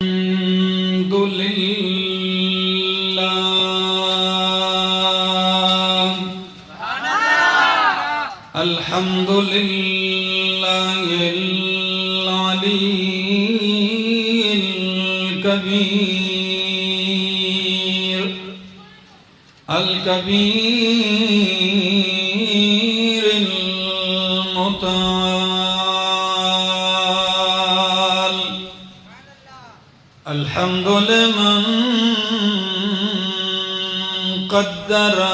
الحمد لله الحمد لله العلي الكبير المتعال. الحمد لمن قدر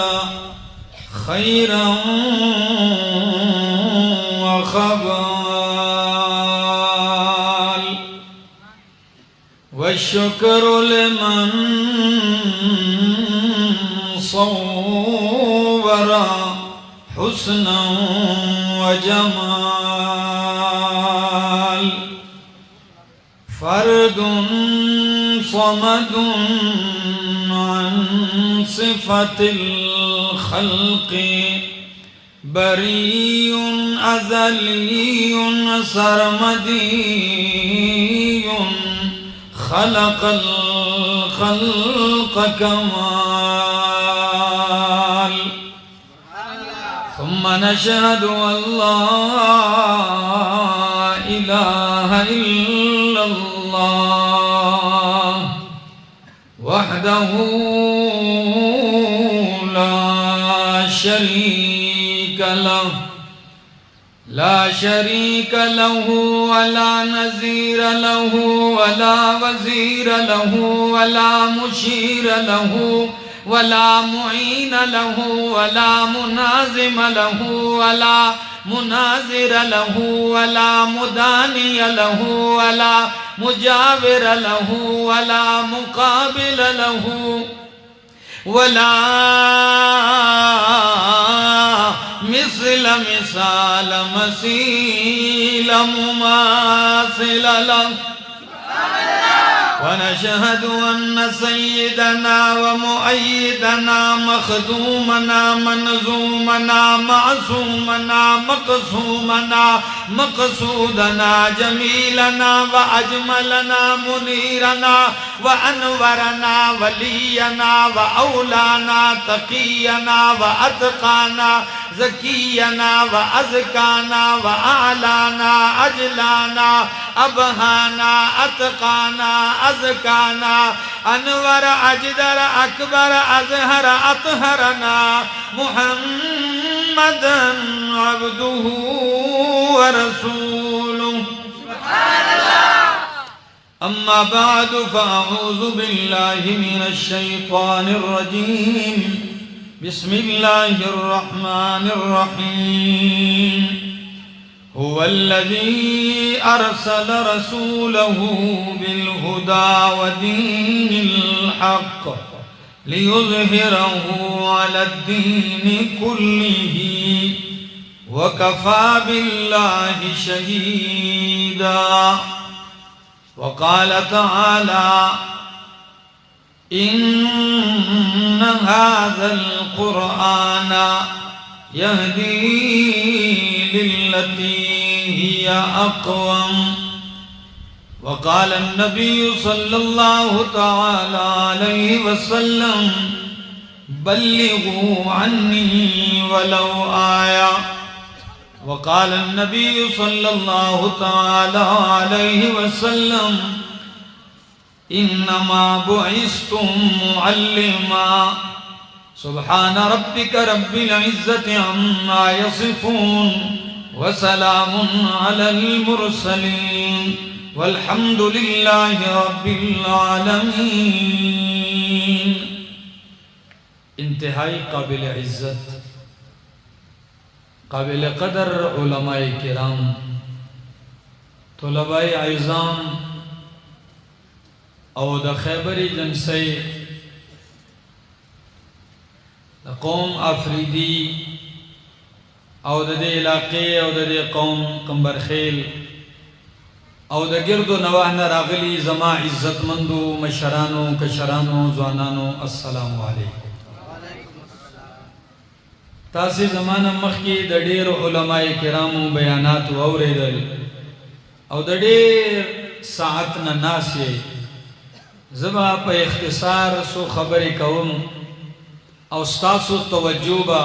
خيرا وخبال، والشكر لمن صور حسنا وجمال. فرد صمد عن صفة الخلق، بريء أزلي سرمدي، خلق الخلق كمال. ثم نشهد أن لا إله إلا الله وحده لا شريك له ولا نظير له ولا وزير له ولا مشير له ولا معين له ولا منازم له ولا مناظر له ولا مداني له ولا مجاور له ولا مقابل له ولا مثال مثيل مماثل له. ونشهد أن سيدنا ومؤيدنا مخدومنا منظومنا معصومنا مقسومنا مقصودنا جميلنا وأجملنا منيرنا وأنورنا ولينا وأولانا تقينا وأتقانا زكينا وأزكانا وأعلانا أجلانا أبهانا أتقانا أزكانا أنور أجدر أكبر أزهر أطهرنا محمدا عبده ورسوله. سبحان الله. أما بعد فأعوذ بالله من الشيطان الرجيم. بسم الله الرحمن الرحيم. هو الذي أرسل رسوله بالهدى ودين الحق ليظهره على الدين كله وكفى بالله شهيدا. وقال تعالى: إن هذا القرآن يهدي للتي هي أقوم. وقال النبي صلى الله تعالى عليه وسلم: بلغوا عني ولو آية. وقال النبي صلى الله تعالى عليه وسلم: إنما بعثتم معلما. سبحان ربك رب العزة عما يصفون وسلام على المرسلين والحمد لله رب العالمين. انتہائی قابل عزت قابل قدر علماء کرام، طلباء اعظام او د خیبری جنسی د قوم افریدی او د دې علاقې او د دې قوم کمبرخیل او د ګردو نواح نه راغلي زما عزتمندو مشرانو کشرانو ځوانانو، السلام علیکم. تاسې زمانه مخکې د ډېرو علماء کرامو بیانات واورېدل او د ډېر ساعت نه ناسې زما په اختصار سو خبرې کوم او ستاسو توجه به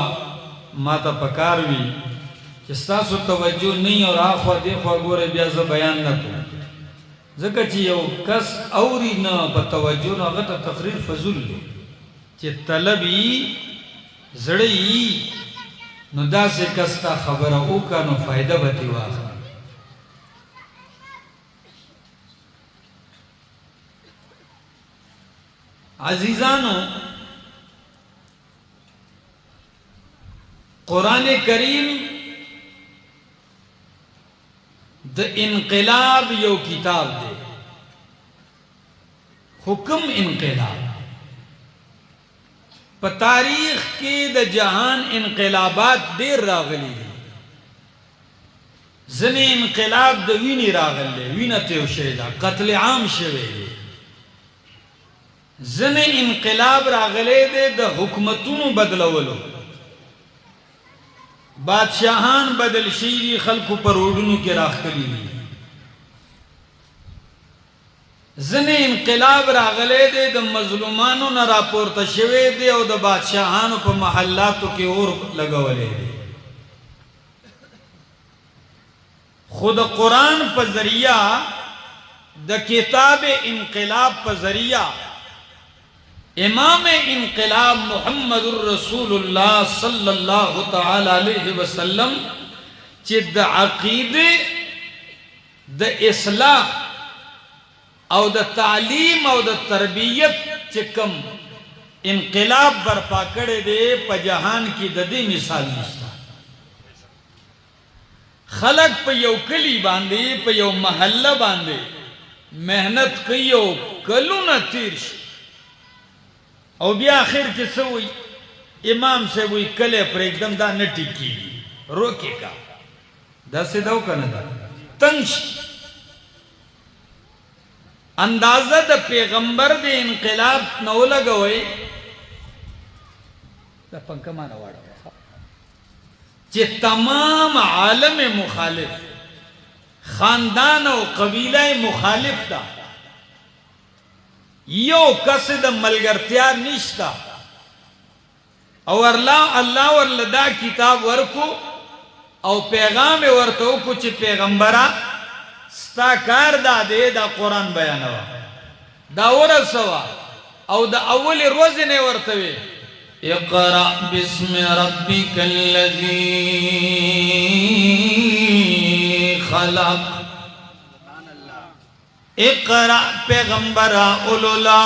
ما ته پکار وي چې ستاسو توجه نه او راخوا دیخوا ګوره بیا زه بیان نه کوم ځکه چې یو کس اوري نه په توجه نه هغه ته تقریر فضول دی چې طلب یي زړه یي نو داسې کس ته خبره وکړه نو فایده به ترې واخلي عزیزانو قرآن کریم د انقلاب یو کتاب دی حکم انقلاب په تاریخ کې د جهان انقلابات ډیر راغلي دي ځینې انقلاب د وینې راغلی وینه تیو شوې ده قتل عام شوی دی ځینې انقلاب راغلی دی د حکومتونو بدلولو بادشاہان بدل شوي دي خلکو په روډونو کې راښکلي دي ځینې انقلاب راغلی دی د مظلومانو نه راپورته شوی دی او د بادشاہانو په محلاتو کې اور لګولی دی خو د قرآن په ذریعہ د کتاب انقلاب په ذریعہ امام انقلاب محمد رسول اللہ صلی اللہ تعالی علیہ وسلم چې د عقیده د اصلاح او د تعلیم او د تربیت چې کوم انقلاب برپا کړی دی په جهان کې د دې مثال نشته خلق په یو کلی باندې په یو محله باندې محنت کوي او کلونه تیر شي او بیا آخر کې څه وایي امام صاحب وایي کلی پرېږدم دا نه ټیکېږي روکې کا داسې ده او که نه ده تنګ شي اندازه د پیغمبر د انقلاب نه ولګوئ دا پنکه ما نه واړوه چې تمام عالم مخالف خاندان او قبیله مخالف ده یو کس د ملګرتیا نشتا او الله ورله دا کتاب ورکو او پیغام ورته وکړو چې پیغمبره ستا کار دا دی دا قرآن بیانوه دا ورسوه او د اول ورځې نه ورته وی اقرأ باسم ربک الذی خلق اقرأ پیغمبرا اولولا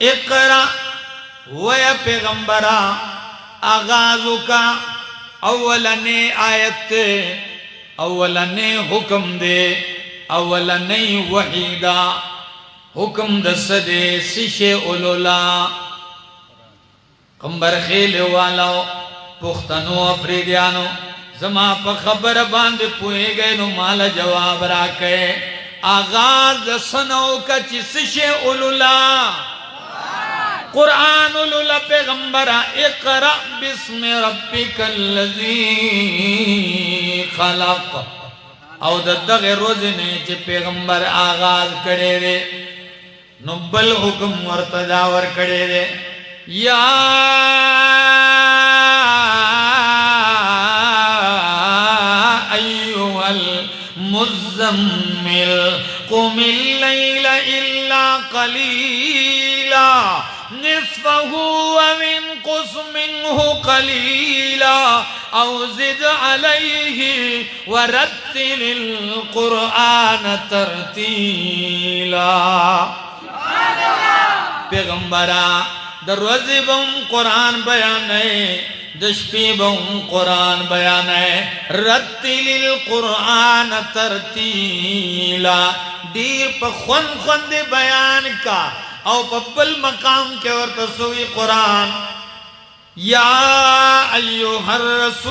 اقرأ ویا پیغمبرا آغازو کا اولنے آیت اولنے حکم دے اولنے وحیدہ حکم دس دے سشے اولولا قمبر خیل والاو پختنو افریدیانو زما پا خبر باند پوئے گئے نو مالا جواب راکے آغاز سنو کا چسشے اولولا قرآن اولولا پیغمبرہ اقرأ بسم ربک اللذی خلق او دغ روزنے چی پیغمبر آغاز کرے دے نبل حکم ورتداور کرے دے یا ایوہ المزمل قم اللیل الا قلیلا نصفه وانقص منه قلیلا او زد علیہ ورتل القرآن ترتیلا پیغمبرہ در روزی بم قرآن بیان ہے دشپی بم قرآن بیان ہے رتل القرآن ترتیلا دیر پا خون دے بیان کا او پا بل مقام کے ورتسوی قرآن یا ایوہ الرسول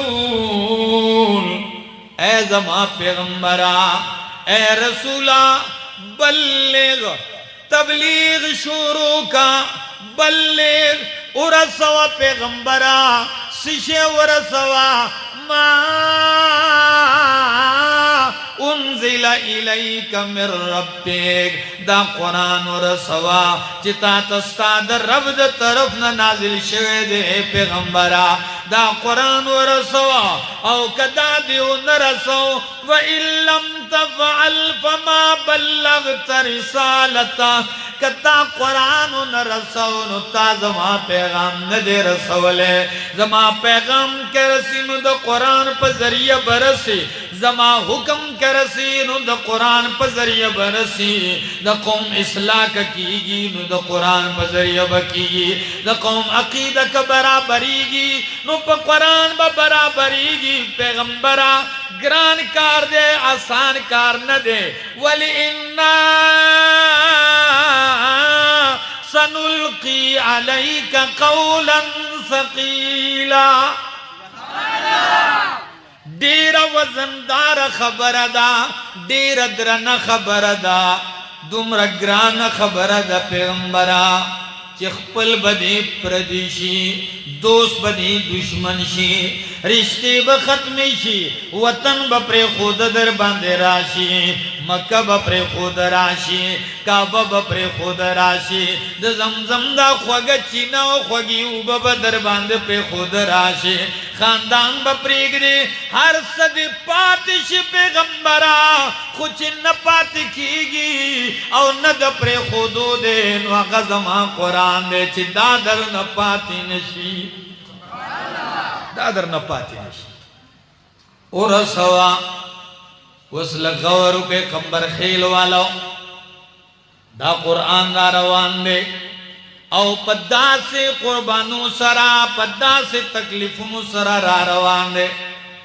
اے زما پیغمبرہ اے رسولہ بلغ تبلیغ شروع کا بلغ ورسوا پیغمبرہ سشے ورسوا ما انزل الیک من ربک دا قرآن ورسوا چتا تستا در رب دا طرف نازل شوه دے پیغمبرا دا قرآن ورسوا او کدا دیو نرسو وَإِن لَّمْ تَفْعَلْ فَمَا بَلَّغْتَ رِسَالَتَهُ کتا قرآن نرسو نتا زما پیغام ندے رسولے زما پیغام کے رسی نو دا قرآن پا ذریعہ برسی زما حکم کے رسی نو دا قرآن پا ذریعہ برسی دا قوم اصلاح کیگی نو دا قرآن پا ذریعہ بکیگی دا قوم عقیدہ کا برابریگی نو پا قرآن با برابریگی پیغمبرہ گران کار دے آسان کار نہ دے وَلِئِنَّا سَنُلْقِي عَلَيْكَ قَوْلًا ثَقِيلًا دیر وزندار خبر دا دیر درن خبر دا دمر گران خبر دا پیغمبرا چخپل بدی پردیشی دوست بدی دشمن شی رشتے بختمی شی وطن بپر خود در بند راشی مکہ بپر خود راشی کعبہ بپر خود راشی د زمزم دا خوگ چینا و خوگی او ببدر بند پہ خود راشی خاندان بپریگ دے ہر صد پاتش پیغمبرا خوچ نپات کیگی او ند پر خودو دے نو غزما قرآن دے چی دادر نپاتی نشی دادر نپاتی نشی اور سوا وصل غورو کے قمبر خیل والاو دا قرآن دا روان دے او پدا سے قربانو سرا پدا سے تکلیفونو سرا را روان دے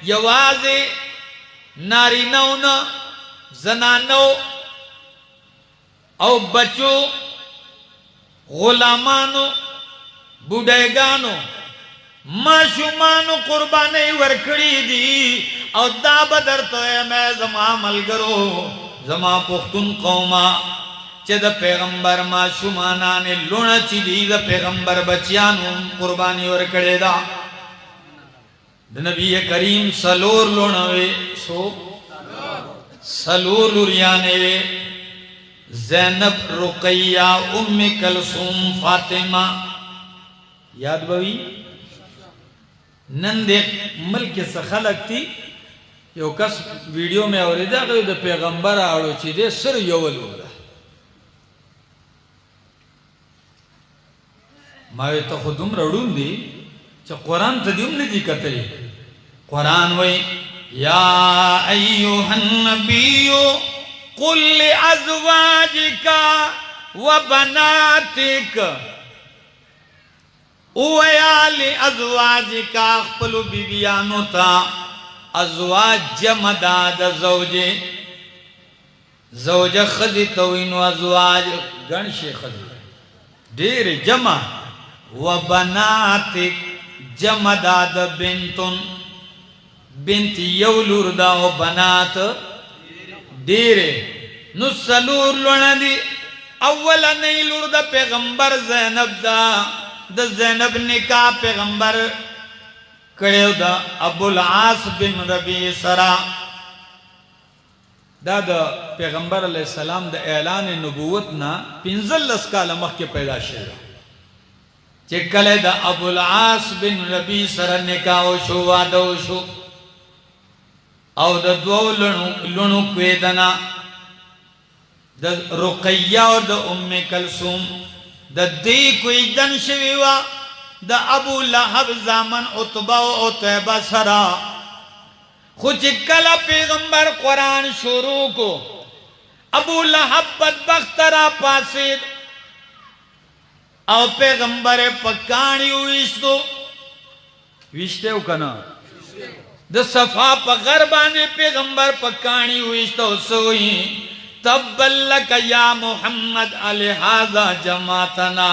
یوازے ناری نونا زنانو او بچو غلامانو بوڑیگانو معشومانو قربانی ورکڑی دی او دا بدر تو اے میں زما ملگرو زما پختون قوما چه دا پیغمبر معشومانانے لونا چی دی دا پیغمبر بچیانو قربانی ورکڑی دا دا نبی کریم سلور لونوے سو سلور لوریانے وے زینب رقیہ ام کلثوم فاطمہ یاد بوی نن دے ملک سے خلق تھی یو کس ویڈیو میں اوریدا گئی دا پیغمبر آڑو چی دے سر یول ہو رہا ماوی تا خودم رڑون دی چا قرآن تا دیم ندی کتری قرآن وی یا ایوہ النبیو قل لأزواجکا وبناتک اویا لأزواجکا اخپلو بیبیانو تا ازواج جمع داد زوجے زوجہ خزی توینو ازواج گنش خزی دیر جمع وبناتک جمع داد بنتن بنت یولور دا و بنات دیر نسلور لونا دی اولا نیلور دا پیغمبر زینب دا زینب نکاح پیغمبر کڑیو دا ابو العاص بن ربی سرا دا پیغمبر علیہ السلام دا اعلان نبوتنا پینزل اسکال مخ کے پیدا شیرہ چکلے دا ابو العاص بن ربی سرا نکاحو شو وادو شو او دا دو لنو کویدنا دا رقیہ اور دا ام کلثوم دا دی کویدن شویوا دا ابو لہب زامن عتبہ و عتبہ سرا خوچ کلا پیغمبر قرآن شروع کو ابو لہب بدبخت را پاسید او پیغمبر پکانی ویشتو ویشتے ہو کنا دا صفا پا غربانے پیغمبر پکانی ویشتو سوئی تبلک یا محمد الہذا جماعتنا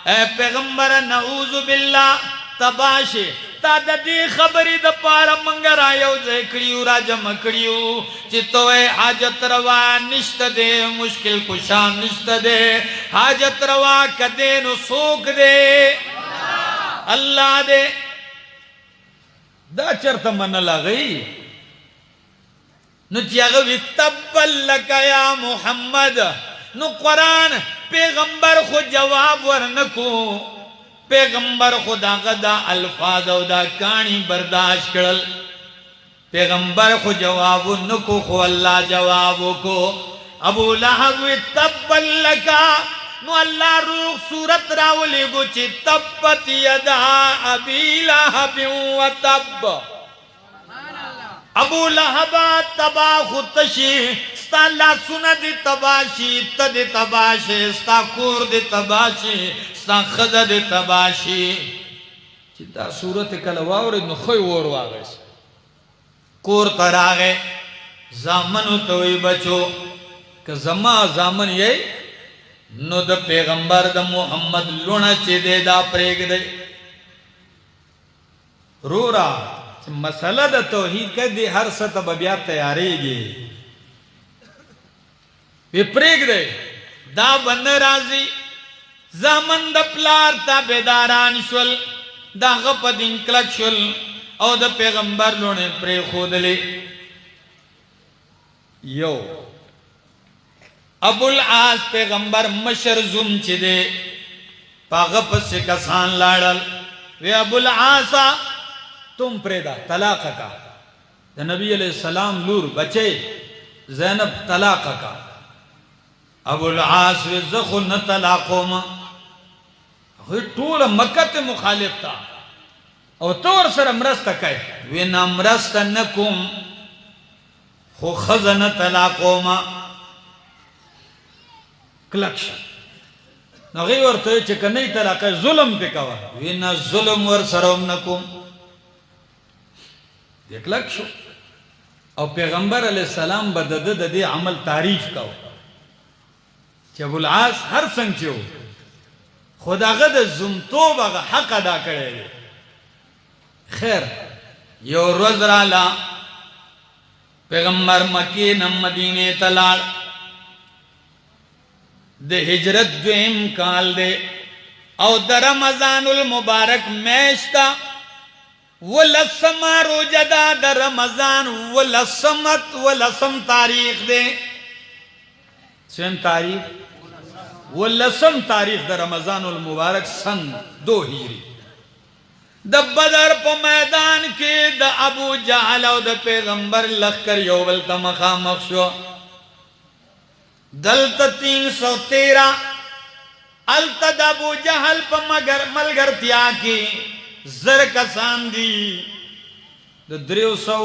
اے پیغمبر نعوذ باللہ تباشے تا دا دی خبری دا پارا منگر آیو زیکڑیو راجم کڑیو چیتو اے حاجت روا نشت دے مشکل کشان نشت دے حاجت روا کدے نو سوک دے اللہ دے دا چرتا من لگئی نو چیغوی تبلک یا محمد نو قرآن پیغمبر خو جواب ورنکو پیغمبر خدا غدا الفاظ او دا کانی برداشت کرل پیغمبر خو جواب نکو خو اللہ جوابو کو ابو لہب تبلکا نو اللہ روح صورت راولی گو چی تبت یدا ابی لہب و تب ابو لہبا تبا خودتشی ستا اللہ سنا دی تباشی تا دی تباشی ستا کور دی تباشی ستا خد دی تباشی چی دا صورت کلواوری نو خوی وور واغیس کور تر آگے زامنو توی بچو کہ زما زامن یہی نو دا پیغمبر دا محمد لونا چی دے دا پریگ دے رو را مسئلہ دا توحید کہ دی ہر سطح بیا تیارے گی وی پریگ دے دا بند رازی زامن دا پلار تا بیداران شول دا غپ دین کلک شول او دا پیغمبر لونے پری خود لے یو ابو العاص پیغمبر مشر زم چی دے پاغپ سے کسان لاڑل وی ابو العاصا تم پریدا طلاق کا دا نبی علیہ السلام لور بچے زینب طلاق کا ابو العاص وی زخل نہ طلاقو ما طول مکت مخالف تا او تور سر امرست کئی وی نا امرست نکم خو خزن طلاقو ما کلکش نغی ورطوی چکا نئی طلاق ظلم پی کوا وی نا ظلم ور سرم نکم دیکھ لکشو او پیغمبر علیہ السلام بدد دی عمل تعریف کوا چی ابو العاص ہر سنگ چیو خدا غد زمتوب اگا حق ادا کرے گے خیر یو روز رالا پیغمبر مکی نم مدینے تلال دے ہجرت دویم کال دے او در رمضان المبارک میشتا ولسم روجدہ در رمضان ولسم تاریخ دے سن تاریخ ولسم تاریخ در رمضان المبارک سن 2 ہجری دا بدر پا میدان کے دا ابو جہل او دا پیغمبر لخکر یوبلتا مخامخ شو دلتا 313 التا دا ابو جہل پا ملگر تیا کی زر کسان دی دا 300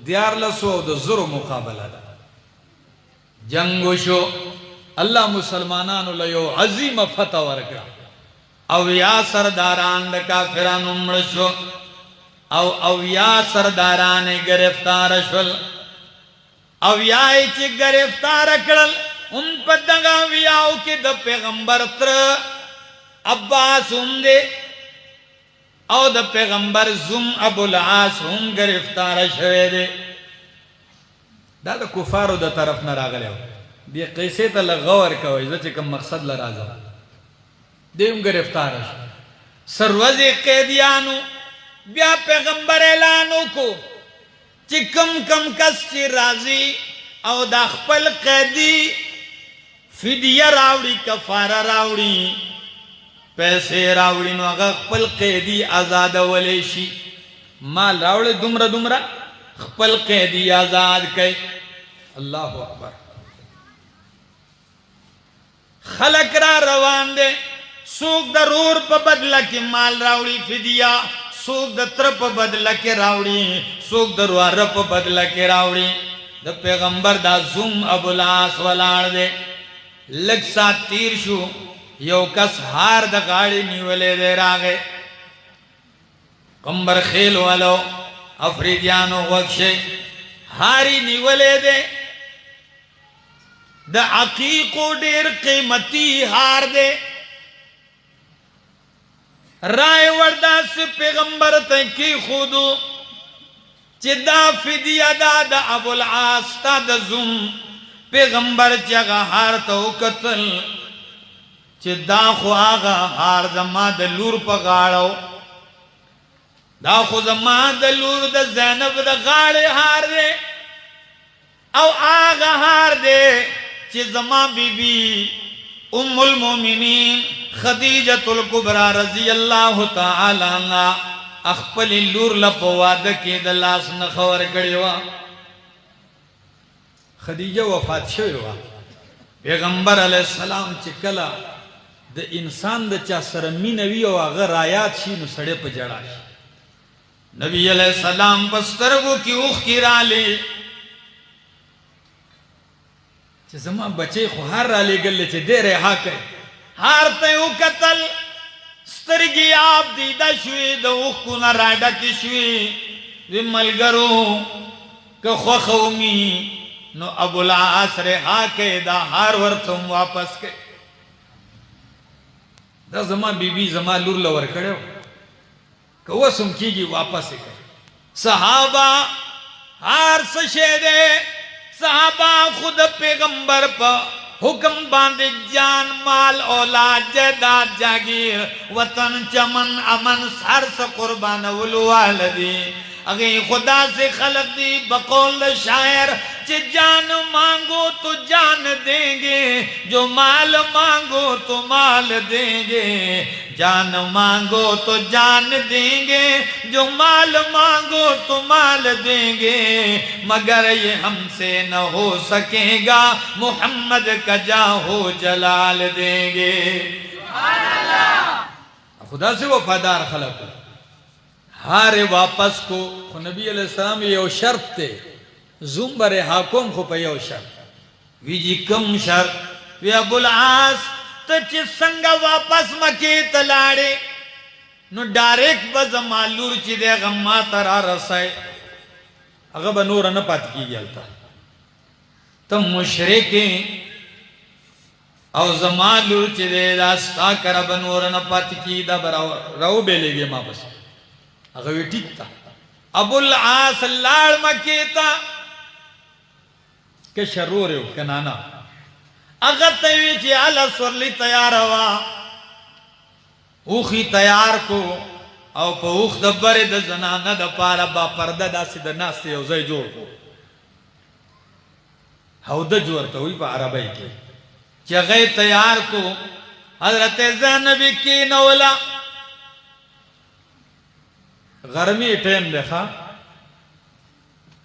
دیارلسو دا زر مقابلہ دا جنگو شو اللہ مسلمانانو لیو عظیم فتح ورکا او یا سرداران دا کافران امڑ شو او یا سرداران گرفتار شول او یا ایچی گرفتار کرل ان پا دگا ویاو کی دا پیغمبر تر عباس ہم دے او دا پیغمبر زم ابو العاص ہم گرفتار شوے دے دا کفارو دا طرف نراغلے ہو دی قیسے تا لغور کوئی دا چکم مقصد لرازا دیم گرفتار شو سروز قیدیانو بیا پیغمبر اعلانو کو چکم کم کس چی رازی او دا خپل قیدی فدیہ راوڑی کفارہ راوڑی پیسے راوڑی نو اگا خپل قیدی آزاد ولیشی مال راوڑی دمرہ خپل قیدی آزاد کئی اللہ اکبر خلق را روان دے سوک دا رور پا بدلہ کی مال راوڑی فدیہ سوک دا تر پا بدلہ کی راوڑی سوک دا روار پا بدلہ کی راوڑی دا پیغمبر دا زم ابو العاص والار دے لگ ساتھ تیر شو یو کس ہار دا گاڑی نیولے دے راگے کمبر خیل والو افریدیانو وقشے ہاری نیولے دے دا عقیقو دیر قیمتی ہار دے رائے وردہ سے پیغمبر تکی خودو چی دا فدیہ دا ابو العاص تا دا زم پیغمبر چگا ہار تو قتل چی دا خو آگا ہار زما دا لور پا گاڑو دا خو زما دا لور دا زینب دا گاڑے ہار دے او آغا ہار دے چی زما بی بی ام المومنین خدیجۃ الکبریٰ رضی اللہ تعالی عنہ اخپل لور لپواد کی دلاس نخور کڑیوا. خدیجہ وفات شویوا. پیغمبر علیہ السلام چکلا د انسان د چا سره مینه وي او هغه رایات شي نو سړی په جړا شي. نبی علیہ السلام پسترگو کی اوخی رالی چه زمان بچه خو هر رالی گلی چه دیر ها کئی هار تیو قتل سترگی آپ دیده شوی ده اوخو نرادا کی شوی وی ملگرو که خوخومی نو ابو العاص رہا کئی دا هار ورتم واپس کئی. دا زمان بی بی زمان لور لور کڑے ہو کہ وہ سمکی گی واپس کر. صحابہ ہار سشے دے صحابہ خود پیغمبر پا حکم باندے جان مال اولاد جائیداد جاگیر وطن چمن امن سر سے قربان والوالدی اگئی خدا سے خلق دی بقول شاعر چہ جان مانگو تو جان دیں گے جو مال مانگو تو مال دیں گے. جان مانگو تو جان دیں گے جو مال مانگو تو مال دیں گے مگر یہ ہم سے نہ ہو سکے گا محمد کا جاہو جلال دیں گے. خدا سے وفادار خلق ہارے واپس کو خو نبی علیہ السلام یو شرط تے زوم برے حاکم خو پہ یو شرط وی جی کم شرط وی ابو العاص تو چی سنگا واپس مکی تلاڑے نو ڈائریکٹ بزما لور چی دے غما ترا رسائے اگر بنور نہ پات کی گلتا تم مشرکیں او زما لور چی دے داستا کرا بنور نہ پات کی دا براو رو بے لے گے ماں بس اگر وی ٹھیک تا. ابو العاص لاڑ مکی تا کہ شرور ہو کنانا اگر تیوی چی علا سورلی تیار ہوا اوخی تیار کو او پا اوخ دبر دا زنانا دا پارا با پردہ دا سی دا ناستے او زی جوڑ کو ہو دا جوڑتا ہوئی پا عربی کی چی غی تیار کو حضرت زینبی کی نولا غرمی ٹیم دیکھا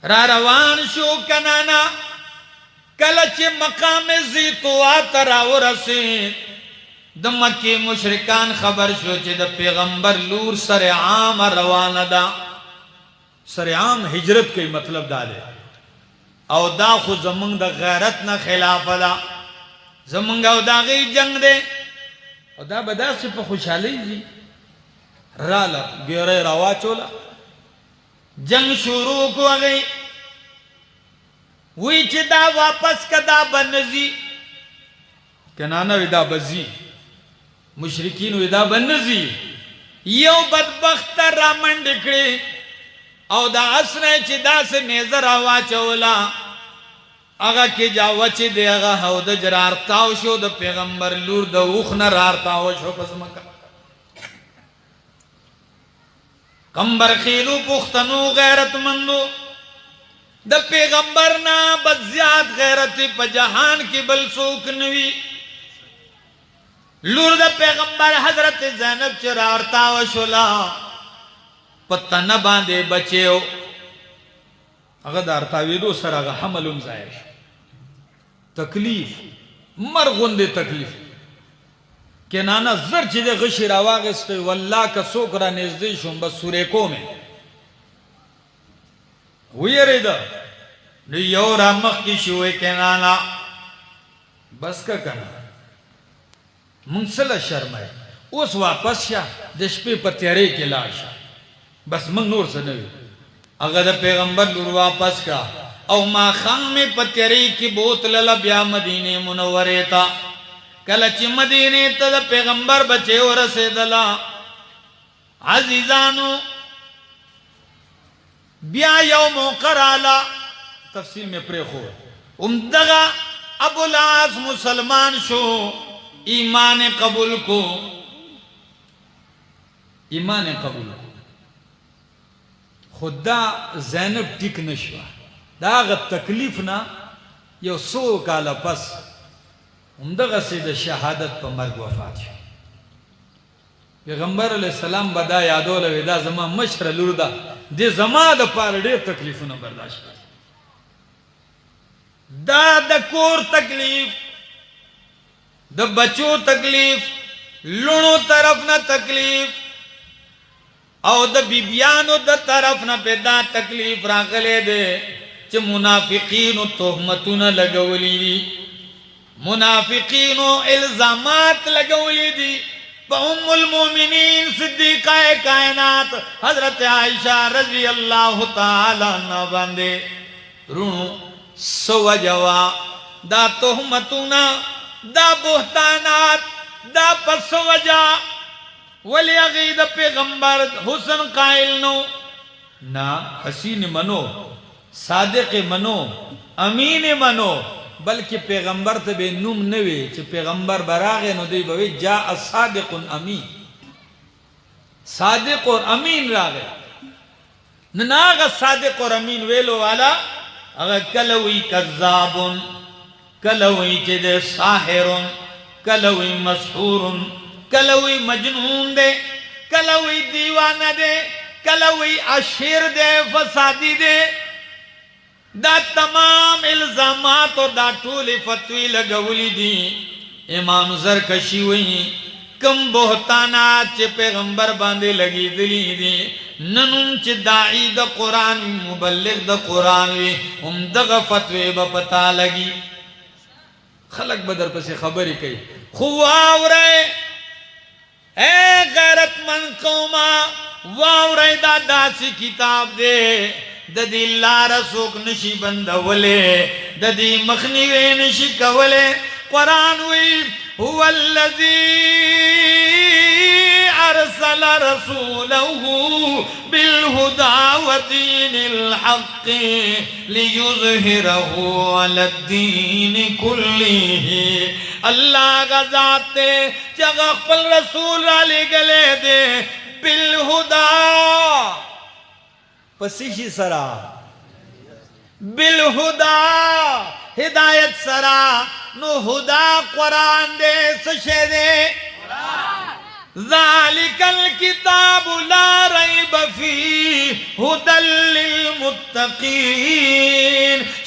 را روان شو کنانا کلچ مقام زیتوات راو رسید د مکی مشرکان خبر شو چی د پیغمبر لور سر عام روان دا. سر عام ہجرت کئی مطلب دا دے او دا خو زمانگ دا غیرت نا خلاف دا زمانگ او دا غی جنگ دے او دا بدا سے پا خوشحالی جی رالا گیرے روا چولا جنگ شروع کو گئی وی چی دا واپس کدا بنزی کنانا وی دا بزی مشرکین وی دا بنزی یو بدبخت رامن ڈکڑی او دا اسنے چی دا سے نیزر آوا چولا اگا کی جاوہ چی دے اگا حودج رارتاو شو دا پیغمبر لور دا اوخنا رارتاو شو پس مکہ کمبر خیلو پختنو غیرت مندو دا پیغمبر نا بزیاد غیرت پا جہان کی بلسوک نوی لور دا پیغمبر حضرت زینب چرارتا و شلا پتہ نہ باندے بچے ہو اگر دارتاویدو سر اگر حملن زائش تکلیف مرغن دے تکلیف کہ نانا زر چیدے غشی راواغستے واللہ کا سوکرا نزدیشن بس سورے کو میں ویرے دا یو رامخ کی شوئے کہ نانا بس کا کنا منسل شرم ہے اس واپس شا دشپی پر تیرے کے لاشا بس من نور سے نوی اگر پیغمبر لور واپس کا او ما خان میں پتیری کی بوتل لبیا مدینہ منورے تا کلچ مدینہ تا دا پیغمبر بچے اور رسیدلا عزیزانو بیا یوم قرالا تفصیل میں پریخو امدغا ابو العاص مسلمان شو ایمان قبول کو ایمان قبول کو خدا زینب ٹک نشوا دا غ تکلیف نه یو سو کاله پس همدغه سي د شهادت په مرګ وفات شو. پیغمبر علیہ السلام بدا یادول وی دا زما مشر لور ده د زما د پاره ډېر تکلیفونه برداشت کړ. دا د کور تکلیف، د بچو تکلیف، لونو طرف نه تکلیف او د بیبیانو د طرف نه پیدا تکلیف راغله ده چې منافقینو تهمتونه لګولې دي، منافقینو الزامات لګولې دي په ام المؤمنین صدیقہ کائنات حضرت عائشہ رضی اللہ تعالی عنہا باندې رونو سو جوا دا تهمتونه دا بہتانات دا پس وجا ولی اغید پیغمبر حسن قائل نو نا حسین منو، صادق منو، امین منو، بلکہ پیغمبر ته به نوم نوی چې پیغمبر براغه نو دی به جاء صادق امین، صادق اور امین راغه نناغه صادق اور امین ویلو والا اگر کلوی کذاب، کلوی چې د ساحر، کلوی مسحور، کلوی مجنون دے، کلوی دیوانہ دے، کلوی عشیر دے، فسادی دے. دا تمام الزامات اور دا ټول فتوی لګولی دي. امام زرکشی وی کم بہتانات چې پیغمبر باندې لګی دلی دي ننم چې داعی د قرآن مبلغ د قرآن وی هم دغه فتوی به پتا لګی. خلق بدر پسې خبرې کوي خو واورئ اے غیرت من قوما واورئ دا داسی کتاب دے د دې لار څوک نشي بندولې د دې مخنیوي نشي کولې. قرآن وی هو الذی ارسل رسوله بالهدى ودين الحق ليظهره على الدين كله. اللہ کا ذات چگہ خپل رسول علی گلے دے بالهدى پسیشی سرا، بالهدى ہدایت سرا. نو ہدا قرآن دے سشے دے ذالک الکتاب لا ریب فیہ ہدی للمتقین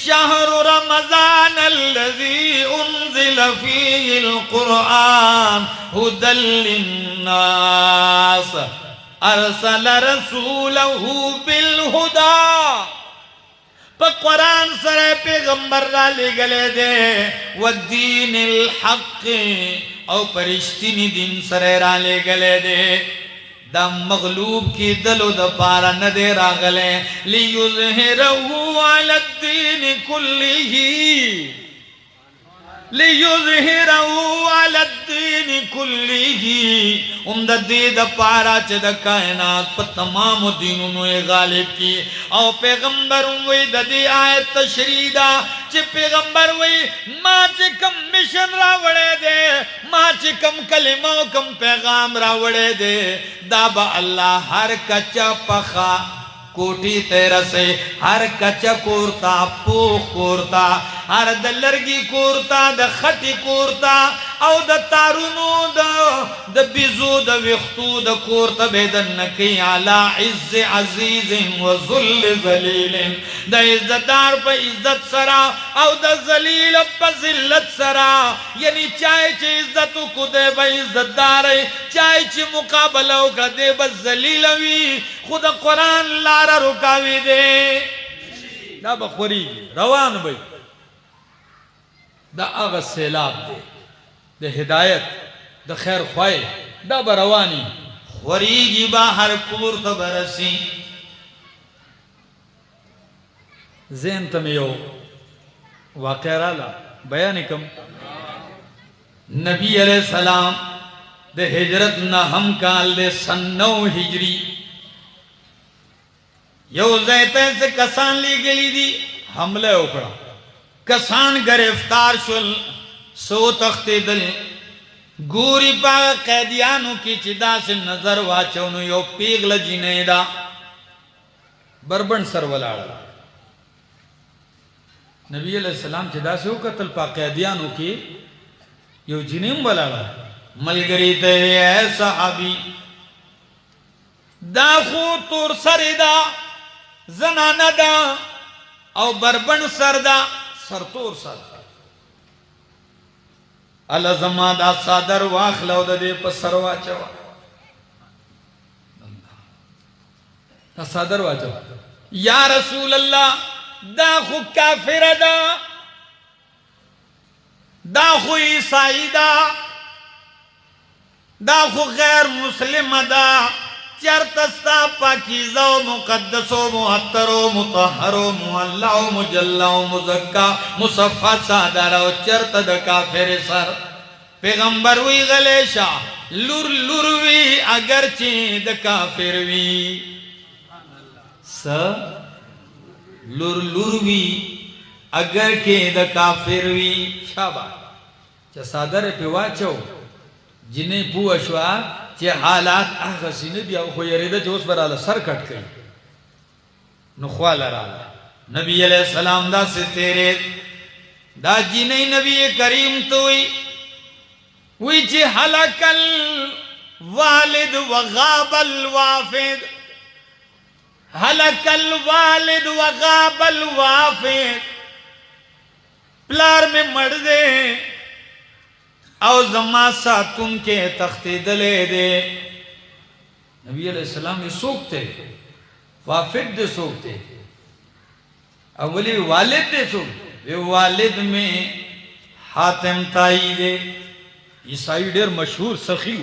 شہر رمضان الذی انزل فیہ القرآن ہدی للناس ارسل رسولہ بالہدی. پا قرآن سر پیغمبر را لے گلے دے والدین الحق او پرشتینی دین سر را لے گلے دے. دا مغلوب کی دلو دا پارا ندے را گلے لیظہرہو علی الدین کلیہی، لیظہرہو علی الدین کلیہی. دا دید پارا چه دا کائنات پا تمام دینونو غالب کی. او پیغمبر وی دا دی آیت تشریدہ چه پیغمبر وی ما چه کم مشن راوڑے دے، ما چه کم کلمہ و کم پیغام راوڑے دے دا با اللہ ہر کچا پخا کوٹی تیرا سے ہر کچا کورتا پوخ کورتا ہر دلرگی کورتا د خطی کورتا او د تارونو د بیزو د وختو د کورتا بیدن نکی علا عز عزیز و ذل ذلیل. د عزتدار پا عزت سرا او د ذلیل پا ذلت سرا. یعنی چاہے چے عزتو کو دے با عزتدار چاہے چے مقابلو کا دے با ذلیلوی. خود قرآن لارا رکاوی دے دا بخوری روان بھئی دا آغا سیلاب دے دا ہدایت دا خیر خواہ دا بروانی خوریگی باہر کور تبرسی. ذہن تمیو واقع رالا بیانی کم نبی علیہ السلام دا ہجرت نا ہم کال دے سن 9 ہجری یو زیتین سے کسان لی گئی دی حملہ اکڑا. کسان گرفتار شل سو تختی دل گوری پا قیدیانو کی چدا سے نظر واچونو یو پیغل جینے دا بربن سر ولاڑا نبی علیہ السلام چې داسې وکتل په قیدیانو کې یو جنیم ولاړه ملګری ته اے صحابي دا خو تور سر دا زنانه دا او بربند سر دا سرتور سر الله زما دا صادر واخلو د دې په سر واچو دا صادر واچو یا رسول الله دا خو کافر دا خو عیسائی دا خو غیر مسلم دا چرتستا پاکیزہ و مقدس و محتر و مطہر و معلہ و مجلہ و مزکہ مصفہ صادر و چرت دا کافر سر پیغمبر وی غلیشا لور وی اگرچہ دا کافر وی لور وی اگر کے دا کافر وی شابا چا صادر پی واچو جنہیں پوشوا چه حالات اغسی ندی او خو یریده چه اس بر آلا سر کٹ کئی نخوال رالا نبی علیہ السلام دا سے تیرے دا جنہی نبی کریم توی وی چه حلق الوالد وغاب الوافد حلق الوالد وغاب الوافد پلار میں مڑ دے او زما ساتون کے تختی دلے دے نبی علیہ السلام یہ سوکتے وافد دے سوکتے اولی والد دے سوکتے والد میں حاتم تائی دے عیسائی دیر مشہور سخیو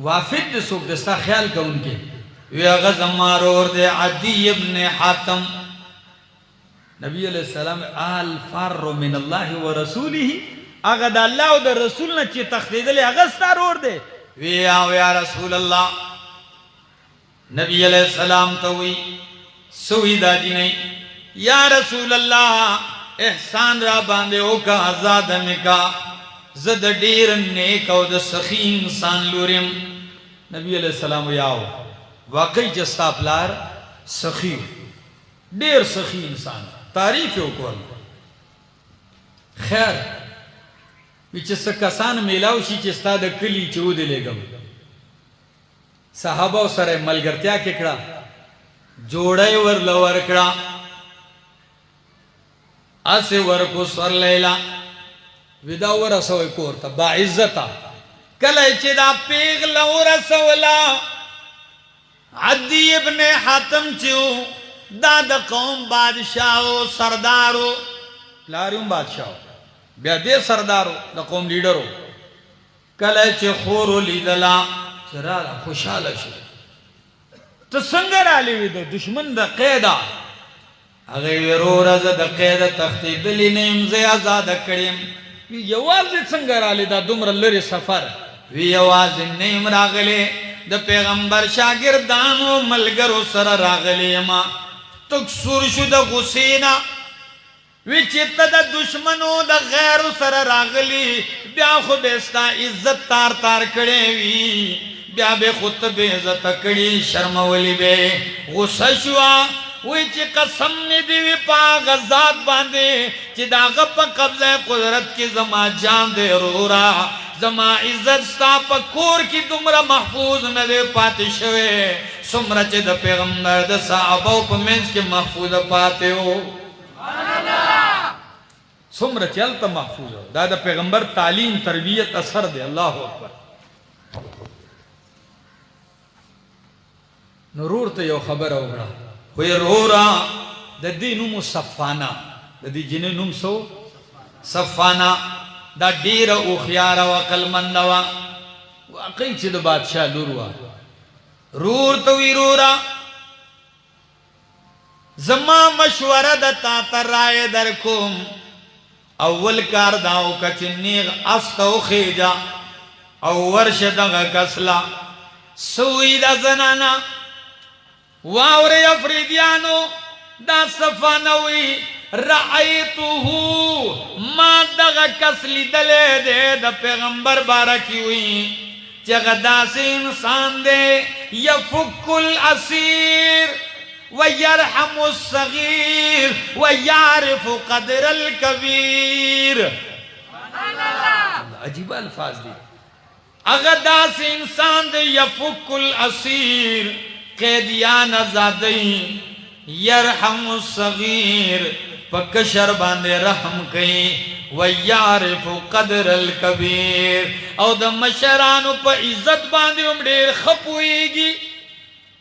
وافد دے سوکتے ستا خیال کا ان کے وی اغا زما رور دے عدی ابن حاتم نبی علیہ السلام آل فار من اللہ و رسولی اگا دا اللہ و دا رسولنا چی تخدید لے اگا ستار اور دے وی آو یا رسول اللہ نبی علیہ السلام توی سوی دا دی نہیں یا رسول اللہ احسان را باندے اوکا آزاد نکا زد دیر نیک او دا سخی انسان لورم نبی علیہ السلام وی آو واقعی جستا پلار سخی دیر سخی انسان تعریف ہو کون خیر ویچه سکسان میلاو شی چستا دا کلی چو دے لے گم صحابہ سر ملگرتیا ککڑا جوڑای ور لور کڑا اسے ورکو سور لیلا ودا ور سوئی کورتا با عزتا کلائی چی دا پیغ لور سولا عدی ابن حاتم چیو دا دا قوم بادشاہو سردارو پلاریوں بادشاہو بیا دے سردارو دا قوم لیڈرو کلے چے خورو لیدلا چرالا خوشحالا شو تو سنگر آلی وی دا دشمن دا قیدہ اگئی رو رز دا قیدہ تختی دلی نیم زی آزاد کریم وی یوازی سنگر آلی دا دمر لری سفر وی یوازی نیم راغلے دا پیغمبر شاگردانو ملگرو سر راغلے ما تک سور شو دا غسینا ویچیتا دا دشمنو دا غیر سر راغلی بیا خو بیستا عزت تار تار کڑے وی بیا بے خود بے عزت کڑی شرم ولی بے غصہ شوا ویچی قسم ندیوی پا غزات باندے چی دا غپا قبضہ قدرت کی زما جان دے رورا زما عزت ستا پا کور کی دمرا محفوظ ندے پاتے شوے سمرا چی دا پیغمبر دا صحابہ پا منز کے محفوظ پاتے ہو سمرا چلتا محفوظ ہو دا دا پیغمبر تعلیم تربیت اثر دے اللہ اکبر نرور تا یو خبر ہوگا خوی رورا دا دی نمو صفانا دا دی جنی نم سو صفانا دا دیر او خیارا و قلمندوا واقعی چی دا بادشاہ لوروا رور توی رورا زما مشورہ دا تا تر رائے در کم اول کار داو کچی نیغ استو خیجا او ورش دغا کسلا سوی دا زنانا واوری افریدیانو دا صفانوی رعیتوہو ما دغا کسلی دلے دے دا پیغمبر بارکی ہوئی چگہ دا سے انسان دے یفک الاسیر ويرحم الصغير ويعرف قدر الكبير. عجیب الفاظ دی. اگر داس انسان دے یفک الاسیر قیدیان آزادی یرحم الصغیر پکشر باندے رحم کئی ویعرف قدر الکبیر او دا مشرانو پا عزت باندے امدیر خپوئیگی.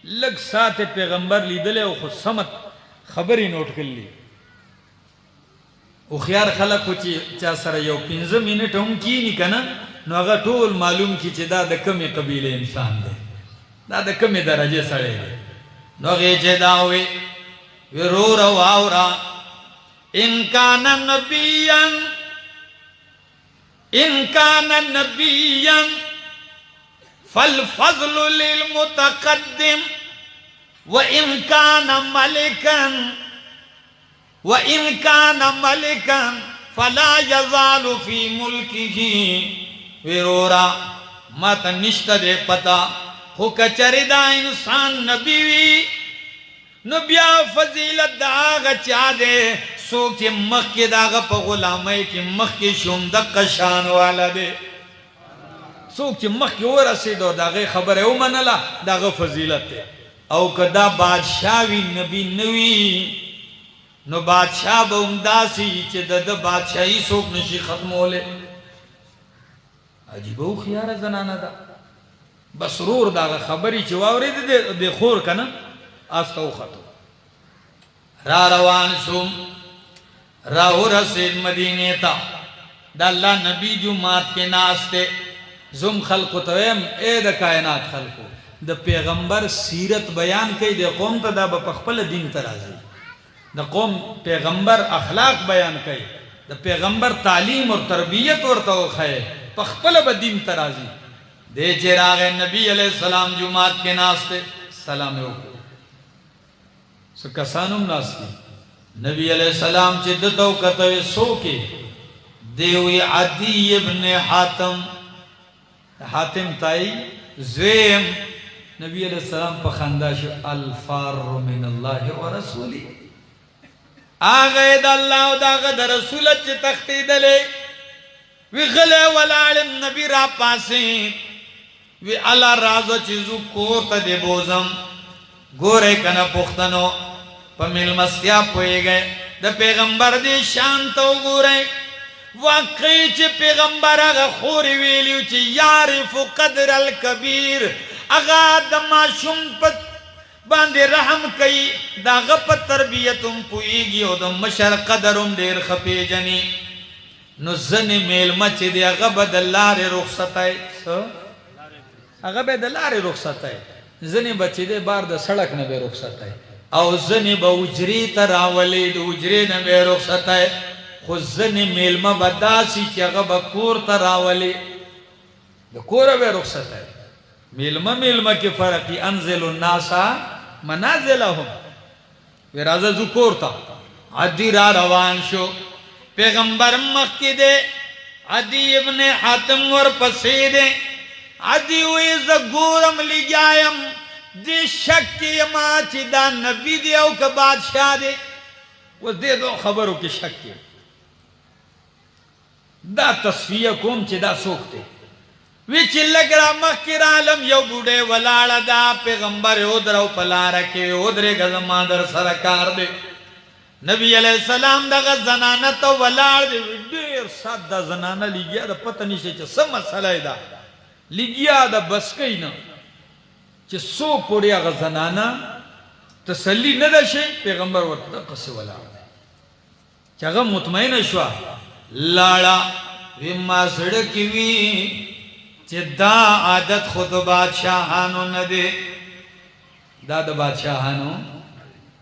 لگ ساتھ پیغمبر لیدلے او خود سمت خبری نوٹ کر لی. او خیار خلق کو چا سر یو 15 منٹ ہم کی نی کنا نو اگا ټول معلوم کی چی دا دا کمی قبیل انسان دے دا کمی درجے سڑے دے. نو اگے چی داوی وی رو رو آورا ان کان نبیا فالفضل للمتقدم وان کان ملکا فلا یزال فی ملکی. ویرورا ما تا نشتا دے پتا خو کچری دا انسان نبی وی نو بیا فضیلت دا آغا چا دے سوک چی مخ کی دا آغا پا غلامی کی مخ کی شوم دقا شان والا دے. سوک چی مخ کی او رسید اور دا غی خبر ہے او منلا دا آغا فضیلت دے. او کدا بادشاوی نبی نوی نو بادشاہ با امداسی چی دا بادشاہی سوک نشی ختم ہو لے. عجیب او خیار زنانا دا بسرور دا خبری چی واوری دے خور کنا آستا او خطو را روان شم راو رسید مدینی تا دا اللہ نبی جماعت کے ناستے زم خلقو تویم اے دا کائنات خلقو دا پیغمبر سیرت بیان کئی دے قوم تا دا با پخپل دین ترازی دا قوم پیغمبر اخلاق بیان کئی دا پیغمبر تعلیم اور تربیت ورطاو خائے پخپل با دین ترازی دے چراغ نبی علیہ السلام جماعت کے ناستے سلام اوکو سکسانم ناستی نبی علیہ السلام چی دتو کتوی سوکے دیوی عدی ابن حاتم حاتم تائی زویم نبی علیہ السلام پخنداش الفار من اللہ و رسولی آگئے دا اللہ و دا غد رسولت چی تختی دلے وی غلے والعالم نبی را پاسیں وی اللہ رازو چیزو کورتا دے بوزم گورے کنا پختنو پا ملمستیا پوئے گئے دا پیغمبر دے شانتو گورے واقعی چی پیغمبر اگا خوری ویلیو چی یعرف قدر الکبیر اگا دما شمپت باندے رحم کئی دا غپت تربیتم پوئی گی او دا مشر قدرم دیر خپی جنی نو زن میل مچی دے اگا بدلار رخصت ہے اگا بدلار رخصت ہے زنی بچی دے بار دا سڑک نبے رخصت ہے او زنی با اجری تراولی دا اجری نبے رخصت ہے خود زنی میلم بداسی چی اگا با کور تراولی دا کور بے رخصت ہے میلم کی فرقی انزل الناسا منازلہم ویرازہ ذکور تا عدی را روان شو پیغمبر مکی دے عدی ابن حاتم ور پسیدے عدی ہوئی زگورم لگایم دی شک کی ما چی دا نبی دے او کا بادشاہ دے وہ دے دو خبروں کی شک کی دا تصفیہ کوم چی دا سوکتے ویچی لگ را مخیر عالم یو بوڑے ولاڑا دا پیغمبر ادراو پلا رکے ادرے گا زمان در سرکار دے نبی علیہ السلام دا غا زنانہ تو ولاڑ دے دیر ساتھ دا زنانہ لگیا دا پتہ نیشے چا سم مسئلہ دا لگیا دا بس کئی نا چا سو پوڑیا غا زنانہ تسلی ندہ شے پیغمبر ورطا دا قصے ولاڑ دے چا غا مطمئن شوا لاڑا ویما سڑکی وی چی دا عادت خود بادشاہانو ندے دا بادشاہانو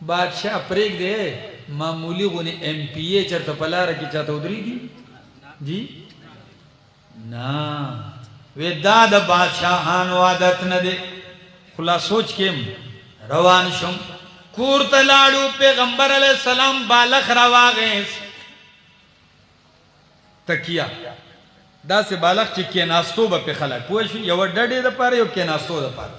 بادشاہ پریک دے معمولی غنی ایم پی اے چرتا پلا رکی چاہتا ادری گی جی نا وی دا بادشاہانو عادت ندے خلا سوچ کیم روان شم کورتا لاڑو پیغمبر علیہ السلام بالخ روا گئے تکیہ دا سے بالغ چی کیناستو با پی خلق پوشو یو ڈڑی دا پارا یو کیناستو دا پارا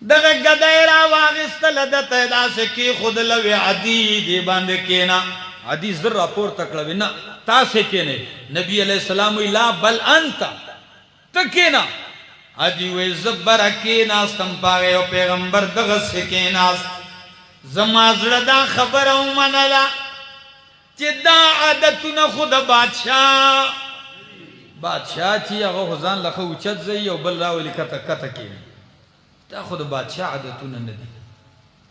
دغه گدای را واغستل د تدا سکی خود لوی عدی دی باندې کینا عدی زر راپور تکړه وینا تاسو کینه نبی علیہ السلام لا بل انت تکینا عدی وی زبر کینا استم پاغه او پیغمبر دغه سکینا زما زړه دا خبره ومنله چې دا عادتونه خود بادشاہ چې هغه ځان لخوا اوچت زی او بل راولي کته کینه دا خود بادشاہ عادتونه نه دي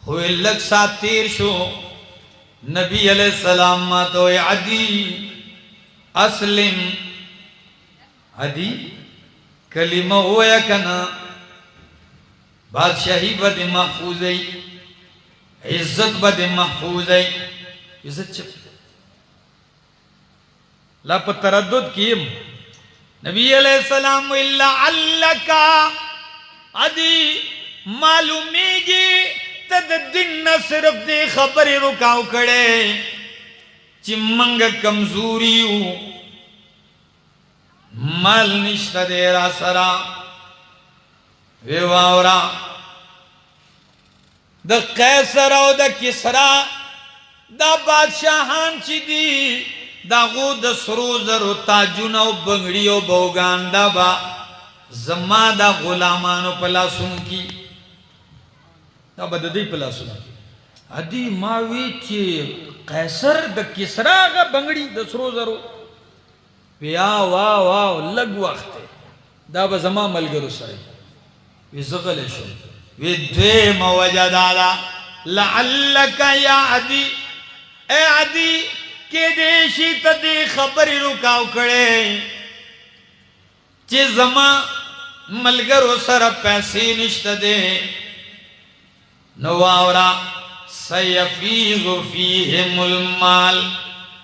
خو لږ سات تیر شو نبی علیہ السلام ما تو عدی اسلم عدی کلمه ویا کنا بادشاہی بد محفوظی عزت بد محفوظی عزت چپ لا په تردد کیم نبی علیہ السلام الا علکا عدی معلومیگی تد دن صرف دے خبری رکاو کڑے چی منگ کمزوریو مال نشتا دے را سرا ویواورا دا قیسر او دا کسرا دا بادشاہان چی دی دا غود سرو زرو تاجون او بنگڑی او بوگان دا با زما دا غلامانو پلاسون کی دا بددی پلاسون کی عدی ماوی چی قیسر دا کسرا غا بنگڑی دا سرو زرو ویا واو لگ وقت دا با زما ملگرو سرائی وی زغل شو وی دویم وجہ دادا لعلکا یا عدی اے عدی کہ دیشی تا دی خبری رکاو کڑے چی زما ملگرو سر پیسی نشت دے نواورا سیفیض فیہم المال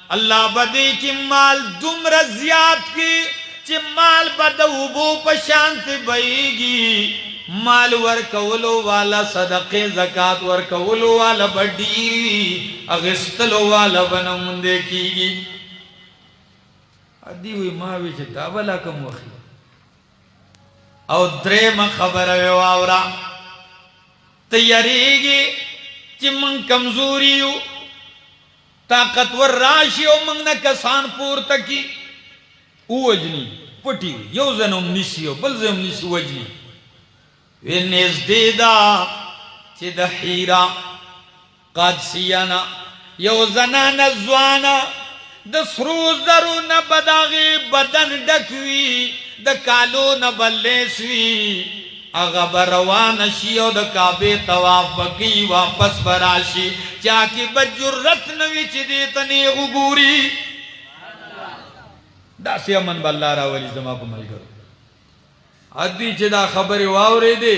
اللہ بدی کی مال دمر زیاد کی چی مال بدوبو پشانت بئیگی مال ورکولو والا صدق زکاة ورکولو والا بڑی اغسطلو والا بنمندے کی گی عدیوی ماوی چی تابلا کم وخی او درم خبر ویواورا تیاریگی چی من کمزوریو طاقتور راشی او منگ نکسان پورتا کی او وجنی پٹی یو زنم نسیو بل زنم نسی وجنی وی نزدیدا چی دا حیرا قادسیانا یو زنان زوانا دا سروز درو نبداغی بدن ڈکوی دا کالو نبلیسوی اغا روان شیو دا کعبے تواف بکی واپس براشی چاکی بجرت نوی چی دیتنی غگوری دا سی امن باللہ راولی زمان کو مل کرو عدی چی دا خبری واوری دے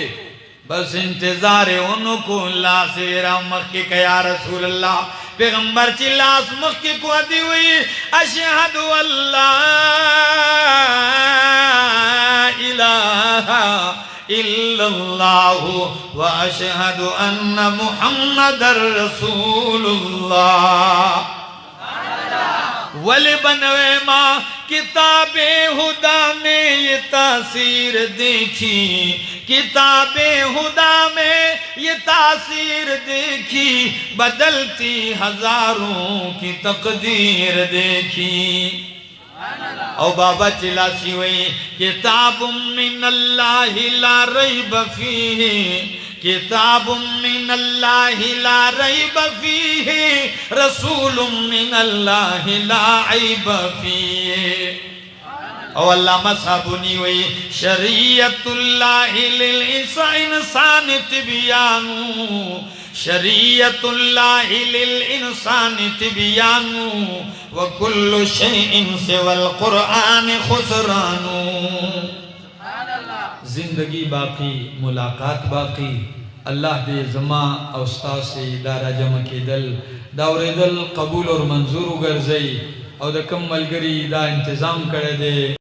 بس انتظار انو کو اللہ سے رحمت کی یا رسول اللہ پیغمبر چی لاس مخی کو عدی ہوئی اشہد اللہ الہ الا اللہ و اشہد ان محمد رسول اللہ ولی بنوے ماں کتاب خدا میں یہ تاثیر دیکھی کتاب خدا میں یہ تاثیر دیکھی بدلتی ہزاروں کی تقدیر دیکھی او بابا چلا سی ہوئی کتاب من اللہ لا ریب فیہ کتاب من اللہ لا ریب فیہ رسول من اللہ لا عیب فیہ او علامہ صاحبونی ہوئی شریعت اللہ للانسان تبیانو شریعت اللہ للانسان تبیانو وکل شیء سوى القرآن خسرانو زندگی باقی ملاقات باقی اللہ دے زمان او استاد سے دارا جمع کی دل داور دل قبول اور منظور گرزئی او دا کم ملگری دا انتظام کرے دے